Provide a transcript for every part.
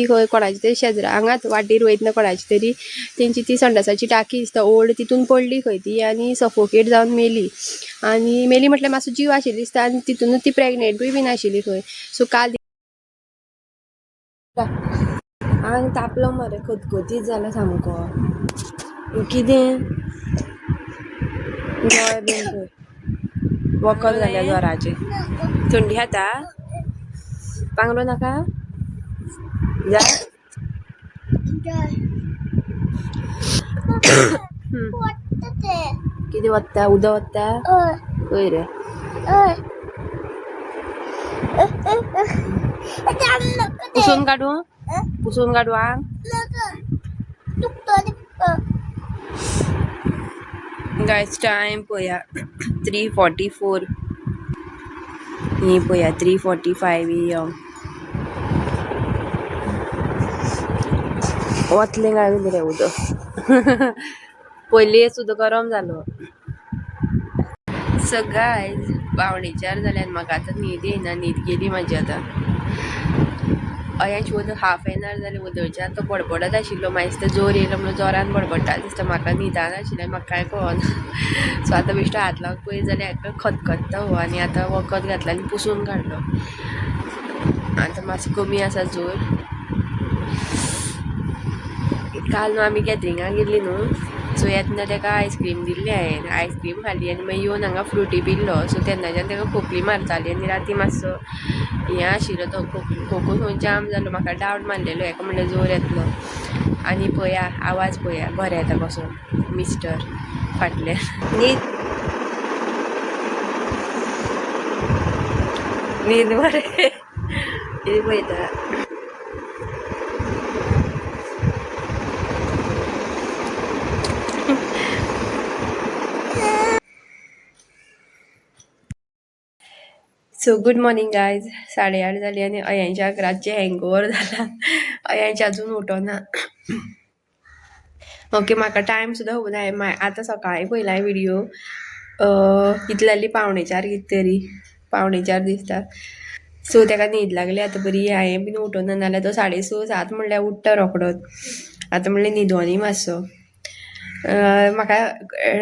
ती खंय कोणाची तरी शेजरा हांगाच वाटेर वयतना कोणाची तरी तेंची ती संडासाची टाकी दिसता ओल्ड तितून पडली खंय ती आनी सफोकेट जावन मेली म्हटल्यार मातसो जीव आशिल्लो दिसता आनी तितूनच ती प्रेग्नेंटूय बीन आशिल्ली खंय सो काल आंग तापलो मरे खतखतीत जाला सामको कितें गोय बीन वखद घाल्या जोराचे थंडी खाता पांगलो नाका जा कितें वत्ता उदक वत्ता खंय रे पुसून काडू आंग गाइस टाइम पळया 3:44 ही पळया 3:45 AM वतलें काय रे उदक पयली सुद्दां गरम जालो सो गाइस 3:45 जाल्यार म्हाका आतां न्हीद येयना न्हीद गेली म्हाजी आतां अयांश उदक हाफ एन आवर जालें उदळच्यान तो बडबडत आशिल्लो मागीर दिसता जोर येयलो म्हणून जोरान बडबडटा दिसता म्हाका न्हिदान आशिल्लें म्हाका कांय कळना सो आतां बेश्टो हात लावंक पळयत जाल्यार हाका खतखत्ता हो आनी आतां वखद घातला आनी पुसून काडलो आतां मातसो कमी आसा जोर काल न्हू आमी गॅदरिंगाक गेल्ली न्हू सो येतना ताका आयस्क्रीम दिल्ली हांवें आयस्क्रीम खाल्ली आनी मागीर येवन हांगा फ्रुटी पिल्लो सो तेन्नाच्यान ताका खोकली मारताली आनी राती मातसो हें आशिल्लो तो खोकून खंय जाम जालो म्हाका डावट मारलेलो हेका म्हणलें जोर येतलो आनी पळया आवाज पळया बरें येता कसो मिस्टर फाटल्यान न्हीद बरें कितें पळयता सो गुड मॉर्निंग गायज 8:30 जाली आनी अयांशाक रातचे हँगओवर जाला अयांश अजून उठोना ओके म्हाका टायम सुद्दां खबर ना आतां सकाळीं पयला व्हिडिओ कितली जाली 3:45 कितें तरी 3:45 दिसता सो ताका न्हीद लागली आतां बरी हांवें बीन उठोना नाल्यार तो 6:30 7 म्हणल्यार उठ्ठा रोखडोच आतां म्हणलें न्हिदोनी मातसो म्हाका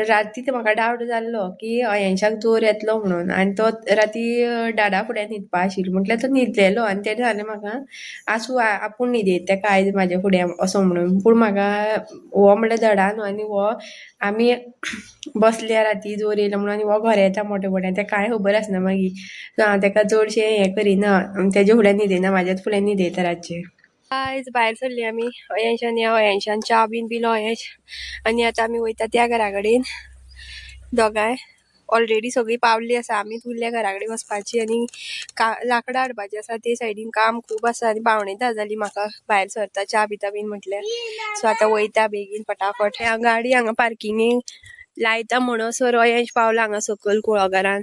राती ते म्हाका डावट जाल्लो की अयांशाक जोर येतलो म्हणून आनी तो राती डाडा फुड्यान न्हिदपा आशिल्लो म्हटल्यार तो न्हिदलेलो आनी तेणें सांगलें म्हाका आसूं आपूण न्हिदयता तेका आयज म्हाज्या फुड्यान असो म्हणून पूण म्हाका हो म्हणल्यार धडा न्हू आनी हो आमी बसल्या राती जोर येयलो म्हणून आनी हो घर येता मोठ्या मोठ्यान तेका कांय खबर आसना मागीर सो हांव तेका चडशें हें करिना तेज्या फुड्यान न्हिदयना म्हाज्याच फुड्यान न्हिदयता रातचें आयज भायर सरली आमी अयांशान च्या बीन पिलो अयांश आनी आतां आमी वयता त्या घरा कडेन दोगांय ऑलरेडी सगळीं पावल्ली आसा आमीच उरल्या घरा कडेन वचपाची आनी लाकडां हाडपाची आसा ते सायडीन काम खूब आसा आनी 9:45 जाली म्हाका भायर सरता च्या पिता बीन म्हटल्यार सो आतां वयता बेगीन फटाफट गाडी हांगा पार्किंगेक लायता म्हणसर अयांश पावला हांगा सकयल कुळागरान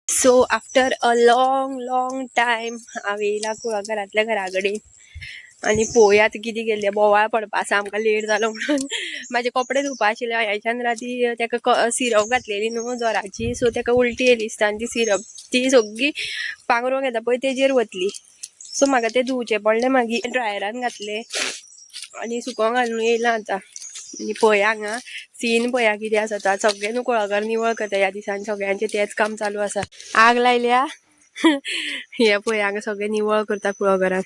so after a long time हांव येयला कुळागरांतल्या घरा कडेन आनी पळोवया आतां कितें गेल्लें बोवाळ पडपा आसा आमकां लेट जालो म्हणून म्हाजे कपडे धुवपा आशिल्ले अयांशान राती ताका सिरप घातलेली न्हू जोराची सो ताका उलटी येयली दिसता आनी ती सिरप ती सगळी पांघरूंक येता पळय तेजेर वतली सो म्हाका तें धुवचें पडलें मागीर ड्रायरान घातलें आनी सुकोवंक घालून येयलां आतां आनी पळया हांगा सीन पळया कितें आसा तो सगळें न्हू कुळागर निवळ करता ह्या दिसांनी सगळ्यांचें तेंच काम चालू आसा आग लायल्या हे पळय हांगा सगळें निवळ करता कुळागरान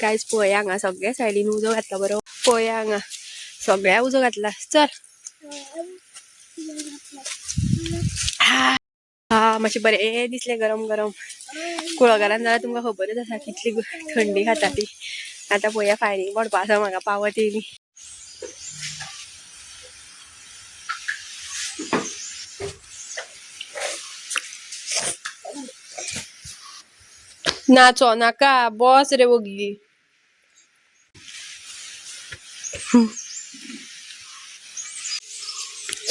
गायज पळया हांगा सगळ्या सायडीन उजो घातला बरो पळया हांगा सगळ्या उजो घातला चल मातशें बरें दिसलें गरम गरम कुळागरान जाल्यार तुमकां खबरच आसा कितली थंडी खाता ती आतां पळया फायरींग पडपा आसा म्हाका पावत येयली नाचो नाका बस रे वगी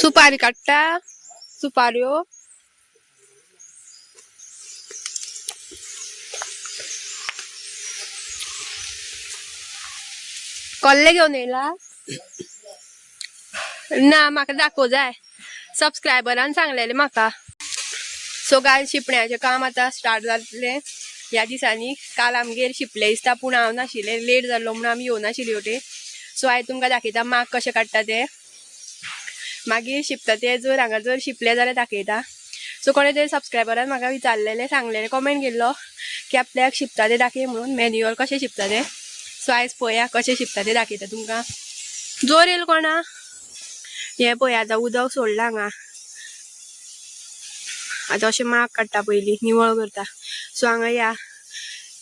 सुपारी काडटा सुपाऱ्यो कोल्ले घेवन येयला ना म्हाका दाखोव जाय सबस्क्रायबरान सांगलेले म्हाका. सो गाय शिपण्याचे काम आता स्टार्ट जातले ह्या दिसांनी. काल आमगेर शिपले दिसता पूण हांव नाशिल्ले, लेट जाल्लो म्हणून आमी येवनाशिल्ली हेवटेन. सो आयज तुमकां दाखयता माग कशें काडटा ते. मागीर शिपता ते जर हांगा जर शिपले जाल्यार दाखयता. सो कोणे तरी सबस्क्रायबरान म्हाका विचारलेले, सांगलेले, कमेंट केल्लो की आपल्याक शिपता ते दाखय म्हणून, मॅन्युअल कशें शिपता ते. सो आयज पळया कशें शिपता ते दाखयता तुमकां. जोर येयल कोणा. हे पळय आतां उदक सोडलां हांगा. आतां अशें माग काडटा पयलीं, निवळ करता. सो हांगा या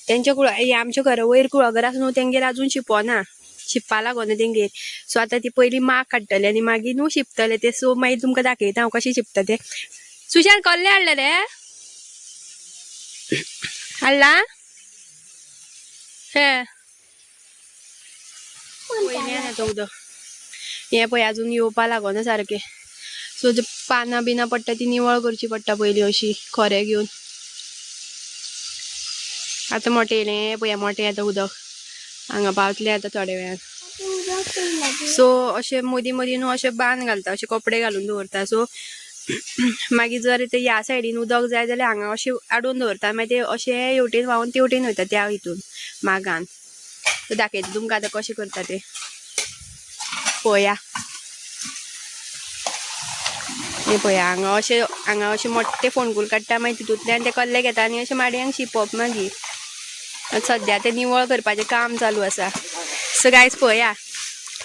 तेंच्या आमच्या घरा वयर कुळागर आसा न्हू, तेंगेर अजून शिंपोना, शिंपपा लागोना तेंगेर. सो आतां ती पयलीं माग काडटले आनी मागीर न्हू शिंपतले ते. सो मागीर तुमकां दाखयता हांव कशें शिंपता ते. सुशांत कसलें हाडलें रे? हाडला हे पयलें येता उदक. हे पळय अजून येवपा लागोना सारकें. सो जे पानां बिनां पडटा ती निवळ करची पडटा पयलीं अशी खोरें घेवन. आतां मोटें येयलें पळया, मोटें येता उदक. हांगा पावतलें आतां थोड्या वेळान. सो अशें मदीं मदीं न्हू अशें बांद घालता, अशें कपडे घालून दवरता. सो मागीर जर ते ह्या सायडीन उदक जाय जाल्यार हांगा अशें आडोवन दवरता. मागीर ते अशें हेवटेन व्हांवून तेवटेन वयता त्या हितून मागान. सो दाखयता तुमकां आतां कशें करता ते पळया. हे पळया हांगा अशें मोठे फोंडकूल काडटा, मागीर तितूंतल्यान ते कल्ले घेता आनी अशें माडयांक शिंपप. मागीर सद्या ते निवळ करपाचें काम चालू आसा. सो गायज पळया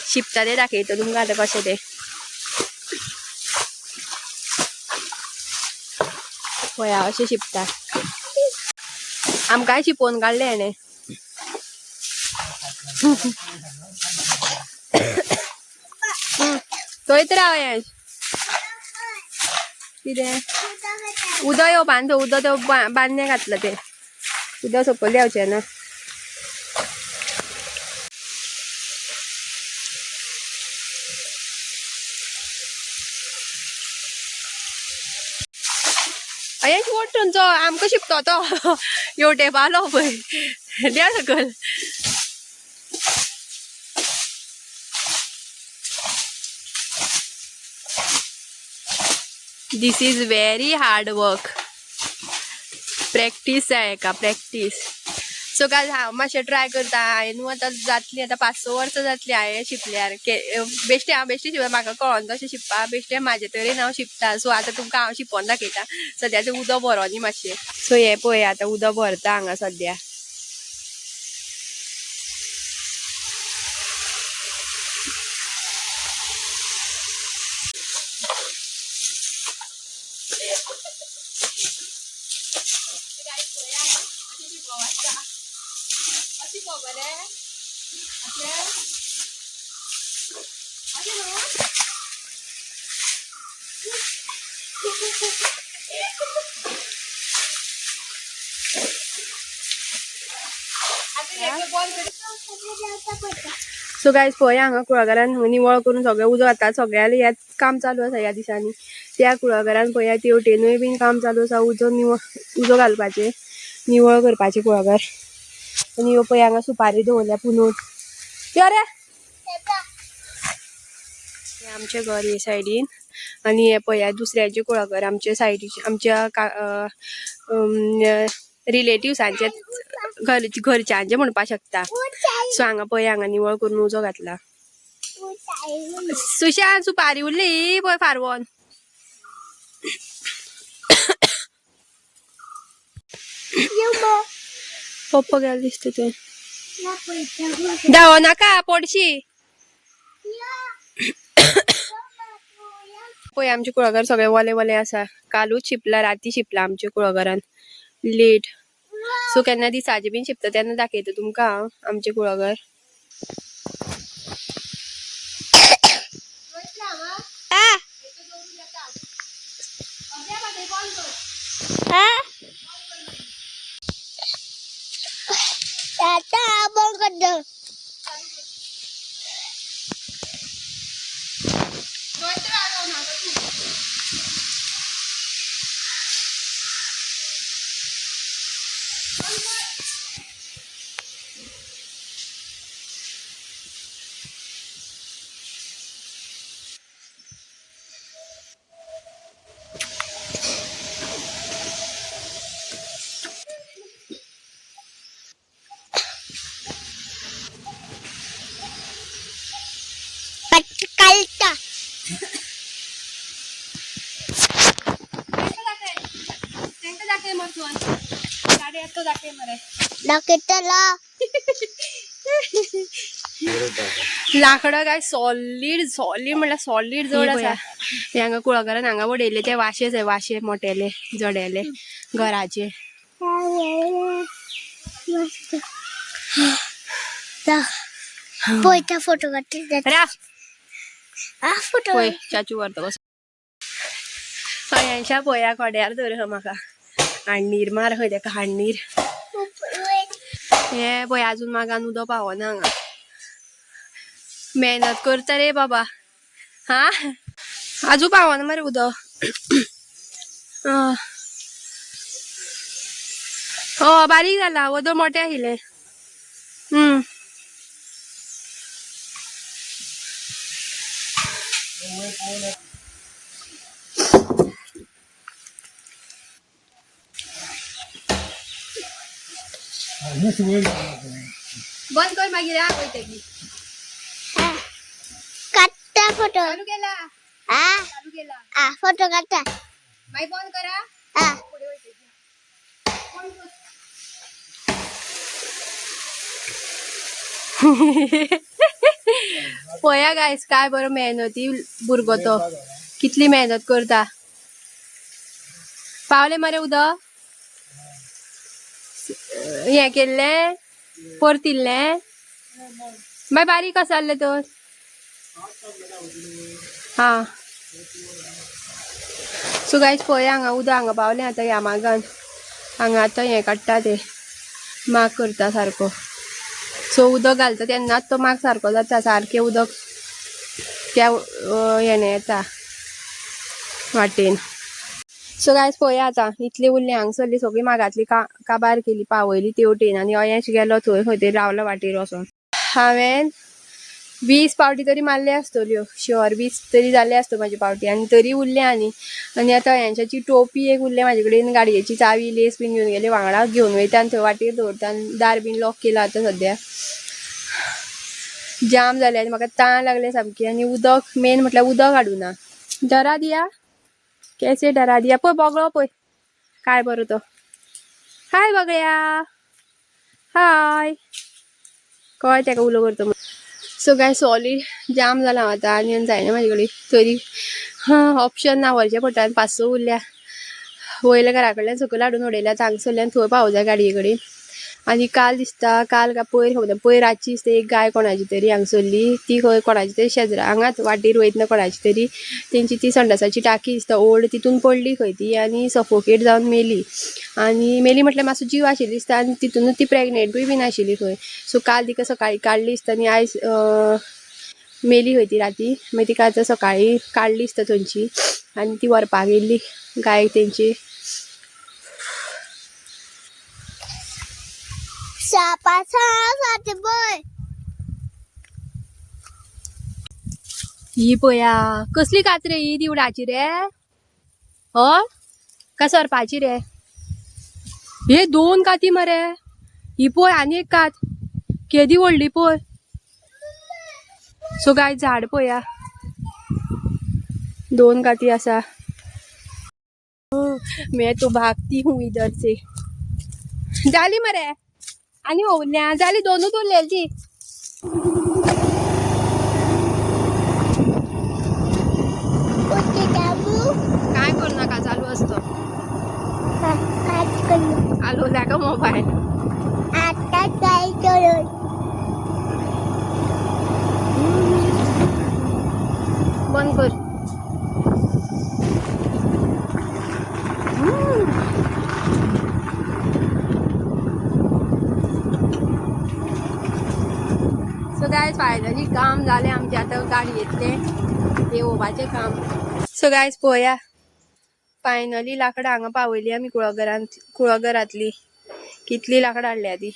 शिंपता ते दाखयता तुमकां आतां कशें ते. पळया अशें शिंपता. आमकांय शिंपोवन काडलें हेणें. थंयच राव हें कितें उदक येवपा न्हू, उदक ते बांदणें घातला ते. उदक सकयल देंवचें ना. अयेश वोट थंयचो आमकां शिंपतो तो हेवटे पालो पळय देंव सकयल. This is very hard work. Practice जाय हेका, प्रॅक्टीस. सो गायज हांव मातशें ट्राय करता. हांवें न्हू आतां जातलीं आतां 5-6 वर्सां जातलीं हांवें शिंपल्यार. बेश्टें हांव शिंपता, म्हाका कळोन तशें शिंपपा. बेश्टें म्हाजे तरेन हांव शिंपता. सो आतां तुमकां हांव शिंपोन दाखयता. सद्या तें उदक भरोनी मातशें. सो हें पळय आतां उदक भरता हांगा सद्या. सो गायज पळया हांगा कुळागरान निवळ करून सगळें उदक आतां सगळ्याले हें काम चालू आसा ह्या दिसांनी. त्या कुळागरान पळया तेवटेनूय बीन काम चालू आसा. उजो घालपाचें, निवळ करपाचें कुळागर. आनी ह्यो पळय हांगा सुपारी दवरल्या पुंजून. यो रे हें आमचें घर हे सायडीन. आनी हे पळया दुसऱ्याचें कुळागर आमच्या सायडीचे, आमच्या रिलेटिव्हसांचे घरच्यांचे म्हणपाक शकता. सो हांगा पळय हांगा निवळ करून उजो घातला. सुशांत सुपारी उरली पळय फारवोन. पप्पा गेले दिसता ते. धांवो नाका पडशी. पळय आमचे कुळागर सगळे वले वले आसा. कालूच शिंपला, राती शिंपला आमच्या कुळागरान लेट. सो केन्ना दिसाचे बीन शिंपता तेन्ना दाखयता तुमकां हांव आमचे कुळागर. लाकडं काय सॉलिड सॉलिड म्हणल्यार सॉलिड जड आसा. हांगा कुळागरान हांगा वडयले ते वाशेच आहे, वाशे मोठेले जडेले घराचे. फोटो चाचू करता बस पयांच्या पोया कोड्यार धर म्हाका हाडणीर मार खंय तेका हाडणीर. हे पळय अजून मागान उदो पावना हांगा. मेहनत करता रे बाबा. हा अजून पावना मरे उदो. हो बारीक जाला उदो मोठे आशिल्ले. बंद कर मागीर काढता फोटो. चालू केला चालू केला फोटो काढता. मागीर बंद करा. पया गायस काय बरो मेहनती भुरगो तो कितली मेहनत करता. पावले मरे उदक हे केल्ले परतिल्ले मागीर बारीक कसो जाल्ले तर. हा सो गायस पळया हांगा उदक हांगा पावले आतां ह्या मागान. हांगा आतां हे काडटा ते माग करता सारको. सो उदक घालता तेन्नाच तो माग सारको जाता. सारकें उदक त्या हेणे येता वाटेन. सो गायस पळया आतां इतली उरली हांगसरली सगळी मागातली काबार केली पावयली तेवटेन आनी अयेश गेलो थंय खंय तरी रावलो वाटेर वचोन. हांवें 20 पावटी तरी मारले आसतल्यो शुअर 20 तरी जाल्ले आसत म्हाजी पावटी आनी तरी उरले आनी आतां अयांच्याची टोपी एक उरले म्हाजे कडेन. गाडयेची चावी लेस बीन घेवन गेले वांगडा घेवन वयता आनी थंय वाटेर दवरता आनी दार बीन लॉक केला आतां सद्या. जाम जाले आनी म्हाका ताण लागले सामकी. आनी उदक मेन म्हटल्यार उदक हाडूना. डरा दिया कैसे डरा दिया. पळय बोगळो पळय काय बरो तो. हाय बगळ्या हाय कळ्ळें तेका उलो करता. सो काय सॉलिड जाम जाला हांव आतां आनी जायना म्हाजे कडेन तरी ऑप्शन ना व्हरचें पडटा. 5-6 उरल्या. वयल्या घरा कडल्यान सकयल हाडून उडयल्या हांगसरल्यान थंय पावो जाय गाडये कडेन. आनी काल दिसता काल काय पयर खबर पयर रातची दिसता एक गाय कोणाची तरी हांगसरली ती खंय कोणाची तरी शेजरा हांगाच वाटेर वयतना कोणाची तरी तेंची ती संडासाची टाकी दिसता ओल्ड तितून पडली खंय ती आनी सफोकेट जावन मेली. आनी मेली म्हटल्यार मातसो जीव आशिल्लो दिसता आनी तितूनच ती प्रेग्नेंटूय बीन आशिल्ली खंय. सो काल तिका सकाळी काडली दिसता आनी आयज मेली खंय ती राती. मागीर तिका आतां सकाळी काडली दिसता थंयची आनी ती व्हरपाक गेल्ली गाय तेंची. ही पया कसली कात रे ही दिवडाची रे. हो का सरपाची रे. हे 2 काती मरे. ही पळय आनी एक कात केदी व्हडली पळय. सो गाय झाड पळया 2 काती आसा. मैं तो भागती हूँ इधर से. जाली मरे आनी उरल्या जाली 2च उरलेली ती. काय करू नका चालू असतो. आलो का मोबाईल बंद कर. सो गायज फायनली काम झाले आमचे. आता गाडी येतले हे ओवाचे काम. सो गायज पळया फायनली लाकडां हांगा पावयली आमी कुळागरांतली. कितली लाकडां हाडल्या ती